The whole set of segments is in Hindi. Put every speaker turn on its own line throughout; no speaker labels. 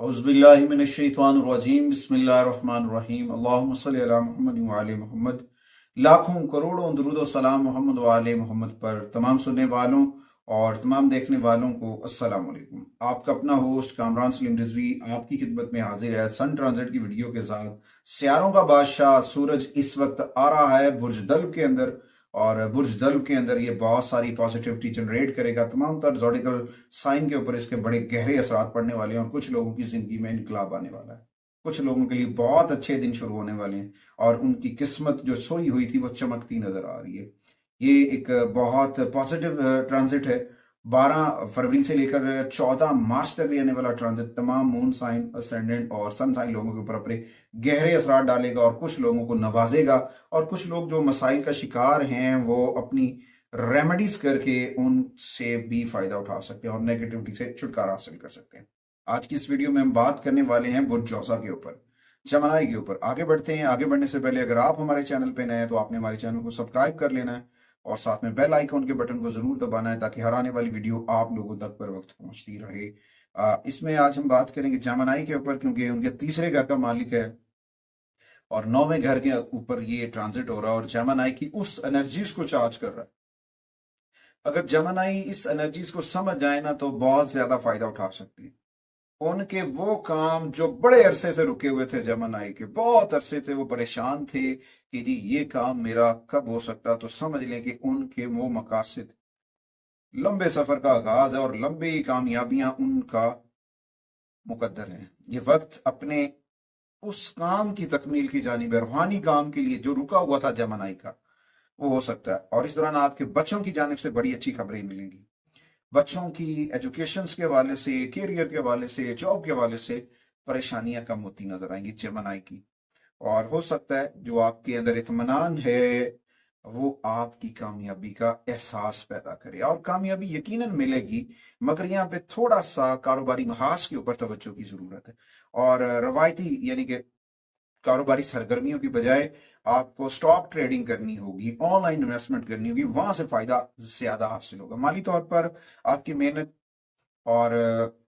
औज़ुबिल्लाहिमिनश्शैतानिर्रजीम बिस्मिल्लाहिर्रहमानिर्रहीम अल्लाहुम्मा सल्लि अला मुहम्मद व आले मोहम्मद। लाखों करोड़ों दुरूद व सलाम मोहम्मद व आले मोहम्मद पर। तमाम सुनने वालों और तमाम देखने वालों को अस्सलाम वालेकुम। आपका अपना होस्ट कामरान सलीम रिजवी आपकी खिदमत में हाजिर है सन ट्रांजिट की वीडियो के साथ। सियारों का बादशाह सूरज इस वक्त आ रहा है बुर्ज दल्ब के अंदर, और बुर्ज दल्ब के अंदर ये बहुत सारी पॉजिटिविटी जनरेट करेगा। तमाम तर ज़ोडिकल साइन के ऊपर इसके बड़े गहरे असरात पड़ने वाले हैं और कुछ लोगों की जिंदगी में इनकलाब आने वाला है। कुछ लोगों के लिए बहुत अच्छे दिन शुरू होने वाले हैं और उनकी किस्मत जो सोई हुई थी वो चमकती नजर आ रही है। ये एक बहुत पॉजिटिव ट्रांजिट है। 12 फरवरी से लेकर 14 मार्च तक रहने वाला ट्रांजिट तमाम मून साइन, असेंडेंट और सन साइन लोगों के ऊपर अपने गहरे असरात डालेगा और कुछ लोगों को नवाजेगा। और कुछ लोग जो मसाइल का शिकार हैं वो अपनी रेमेडीज करके उनसे भी फायदा उठा सकते हैं और नेगेटिविटी से छुटकारा हासिल कर सकते हैं। आज की इस वीडियो में हम बात करने वाले हैं बुर्ज जौसा के ऊपर, जमनाई के ऊपर। आगे बढ़ते हैं। आगे बढ़ने से पहले अगर आप हमारे चैनल पे नए हैं तो आपने हमारे चैनल को सब्सक्राइब कर लेना है और साथ में बेल आइकन के बटन को जरूर दबाना है ताकि हर आने वाली वीडियो आप लोगों तक पर वक्त पहुंचती रहे। इसमें आज हम बात करेंगे जमनाई के ऊपर, क्योंकि उनके तीसरे घर का मालिक है और 9वें घर के ऊपर ये ट्रांजिट हो रहा है और जेमिनी की उस एनर्जीज को चार्ज कर रहा है। अगर जेमिनी इस एनर्जीज को समझ जाए ना तो बहुत ज्यादा फायदा उठा सकती है। उनके वो काम जो बड़े अरसे से रुके हुए थे, जेमिनी के बहुत अरसे से वो परेशान थे कि जी ये काम मेरा कब हो सकता, तो समझ लें कि उनके वो मकासद, लंबे सफर का आगाज है और लंबी कामयाबियां उनका मुकद्दर है। ये वक्त अपने उस काम की तकमील की जानिब है, रूहानी काम के लिए जो रुका हुआ था जेमिनी का, वो हो सकता है। और इस दौरान आपके बच्चों की जानिब से बड़ी अच्छी खबरें मिलेंगी। बच्चों की एजुकेशन के हवाले से, कैरियर के हवाले से, जॉब के हवाले से परेशानियां कम होती नजर आएंगी जेमिनी की। और हो सकता है जो आपके अंदर इत्मीनान है वो आपकी कामयाबी का एहसास पैदा करे, और कामयाबी यकीनन मिलेगी, मगर यहाँ पे थोड़ा सा कारोबारी महाज के ऊपर तवज्जो की जरूरत है। और रवायती यानी कि कारोबारी सरगर्मियों की बजाय आपको स्टॉक ट्रेडिंग करनी होगी, ऑनलाइन इन्वेस्टमेंट करनी होगी, वहां से फायदा ज्यादा हासिल होगा। माली तौर पर आपकी मेहनत और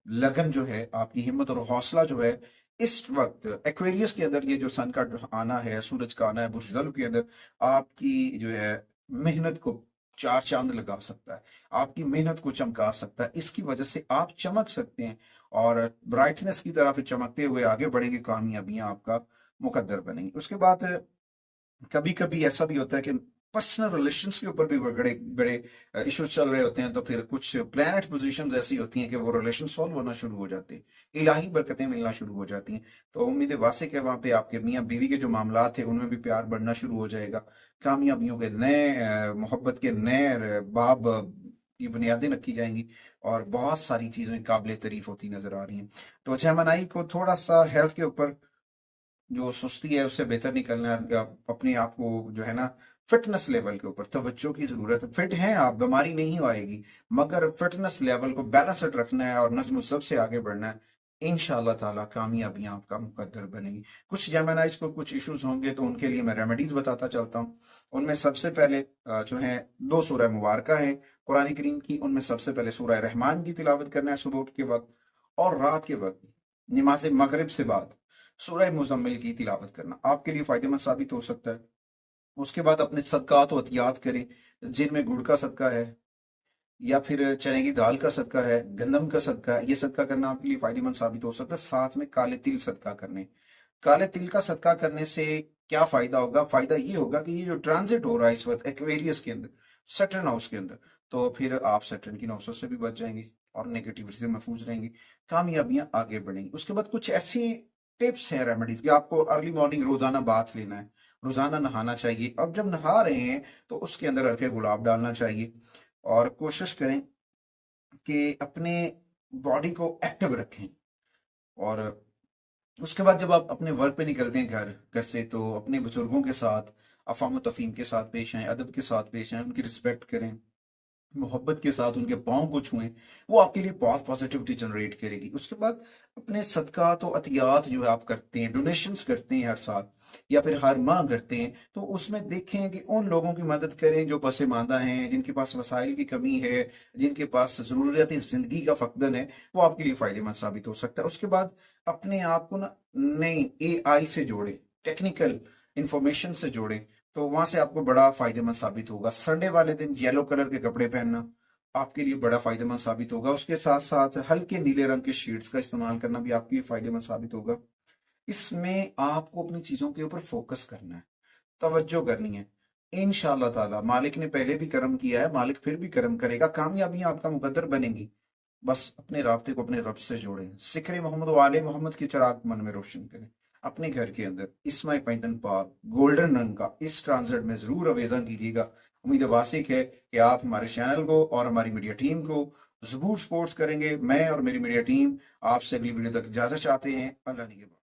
लगन जो है, आपकी हिम्मत और हौसला जो है, इस वक्त एक्वेरियस के अंदर ये जो सन का आना है, सूरज का आना है बुर्ज दल्ब के अंदर, आपकी जो है मेहनत को चार चांद लगा सकता है, आपकी मेहनत को चमका सकता है। इसकी वजह से आप चमक सकते हैं और ब्राइटनेस की तरफ चमकते हुए आगे बढ़ेंगे, कामयाबियां आपका मुकद्दर बनेंगी। उसके बाद कभी कभी ऐसा भी होता है कि पर्सनल रिलेशंस के ऊपर भी बड़े बड़े इश्यूज चल रहे होते हैं, तो फिर कुछ प्लैनेट पोजीशंस ऐसी होती हैं कि वो रिलेशन सॉल्व होना शुरू हो जाते हैं, इलाही बरकतें मिलना शुरू हो जाती हैं। तो उम्मीद वासे के वहां पे आपके मियाँ बीवी के जो मामला थे उनमें भी प्यार बढ़ना शुरू हो जाएगा। कामयाबियों के नए, मोहब्बत के नए बाब की बुनियादें रखी जाएंगी और बहुत सारी चीजें काबिल तारीफ होती नजर आ रही हैं। तो जेमिनी को थोड़ा सा हेल्थ के ऊपर जो सुस्ती है उससे बेहतर निकलना है, अपने आप को जो है ना फिटनेस लेवल के ऊपर तवज्जो की जरूरत है। फिट हैं आप, बीमारी नहीं आएगी, मगर फिटनेस लेवल को बैलेंस्ड रखना है और नज्म सबसे आगे बढ़ना है। इंशाअल्लाह ताला कामयाबियां आपका मुकद्दर बनेगी। कुछ जेमिनीज को कुछ इश्यूज होंगे तो उनके लिए मैं रेमेडीज बताता चलता हूँ। उनमें सबसे पहले जो है 2 सूरह मुबारक है कुरान करीम की। उनमें सबसे पहले सूरह रहमान की तिलावत करना है सुबह उठ के वक्त, और रात के वक्त नमाज मगरिब से बाद सूरह मुजम्मिल की तिलावत करना आपके लिए फायदेमंद साबित हो सकता है। उसके बाद अपने सदकात और अतियात करें, जिनमें गुड़ का सदका है या फिर चने की दाल का सदका है, गंदम का सदका है, ये सदका करना आपके लिए फायदेमंद साबित हो सकता है। साथ में काले तिल सदका करने। काले तिल का सदका करने से क्या फायदा होगा? फायदा ये होगा कि ये जो ट्रांजिट हो रहा है इस वक्त एक्वेरियस के अंदर, सैटर्न हाउस के अंदर, तो फिर आप सैटर्न की नौसत से भी बच जाएंगे और नेगेटिविटी से महफूज रहेंगे, कामयाबियां आगे बढ़ेंगी। उसके बाद कुछ ऐसी टिप्स हैं, रेमेडीज की। आपको अर्ली मॉर्निंग रोजाना बाथ लेना है, रोजाना नहाना चाहिए। अब जब नहा रहे हैं तो उसके अंदर हल्के गुलाब डालना चाहिए और कोशिश करें कि अपने बॉडी को एक्टिव रखें। और उसके बाद जब आप अपने वर्क पे निकलते हैं घर घर से, तो अपने बुजुर्गों के साथ अफाम तफीम के साथ पेश आए, अदब के साथ पेश आए, उनकी रिस्पेक्ट करें। मोहब्बत के साथ उनके पाँव को छुएं, वो आपके लिए बहुत पॉजिटिविटी जनरेट करेगी। उसके बाद अपने सदकात और अतियात जो है आप करते हैं, डोनेशंस करते हैं हर साल या फिर हर माह करते हैं, तो उसमें देखें कि उन लोगों की मदद करें जो पसमानदा हैं, जिनके पास वसाइल की कमी है, जिनके पास ज़रूरियात ज़िंदगी का फकदन है, वो आपके लिए फ़ायदेमंद साबित हो सकता है। उसके बाद अपने आप को ना नई एआई से जोड़ें, टेक्निकल इंफॉर्मेशन से जोड़ें, तो वहां से आपको बड़ा फायदेमंद साबित होगा। संडे वाले दिन येलो कलर के कपड़े पहनना आपके लिए बड़ा फायदेमंद साबित होगा। उसके साथ साथ हल्के नीले रंग के शेड्स का इस्तेमाल करना भी आपके लिए फायदेमंद साबित होगा। इसमें आपको अपनी चीजों के ऊपर फोकस करना है, तवज्जो करनी है। इंशाअल्लाह ताला मालिक ने पहले भी करम किया है, मालिक फिर भी करम करेगा, कामयाबियां आपका मुकद्दर बनेंगी। बस अपने राब्ते को अपने रब से जोड़ें, जिक्र मोहम्मद वाले मोहम्मद की चिराग मन में रोशन करें। अपने घर के अंदर इस्माई पैंतन पाक गोल्डन रंग का इस ट्रांसलेट में जरूर आवेदन कीजिएगा। उम्मीद वासिक है कि आप हमारे चैनल को और हमारी मीडिया टीम को जरूर सपोर्ट करेंगे। मैं और मेरी मीडिया टीम आपसे अगली वीडियो तक इजाजत चाहते हैं। अल्लाह निगहबान।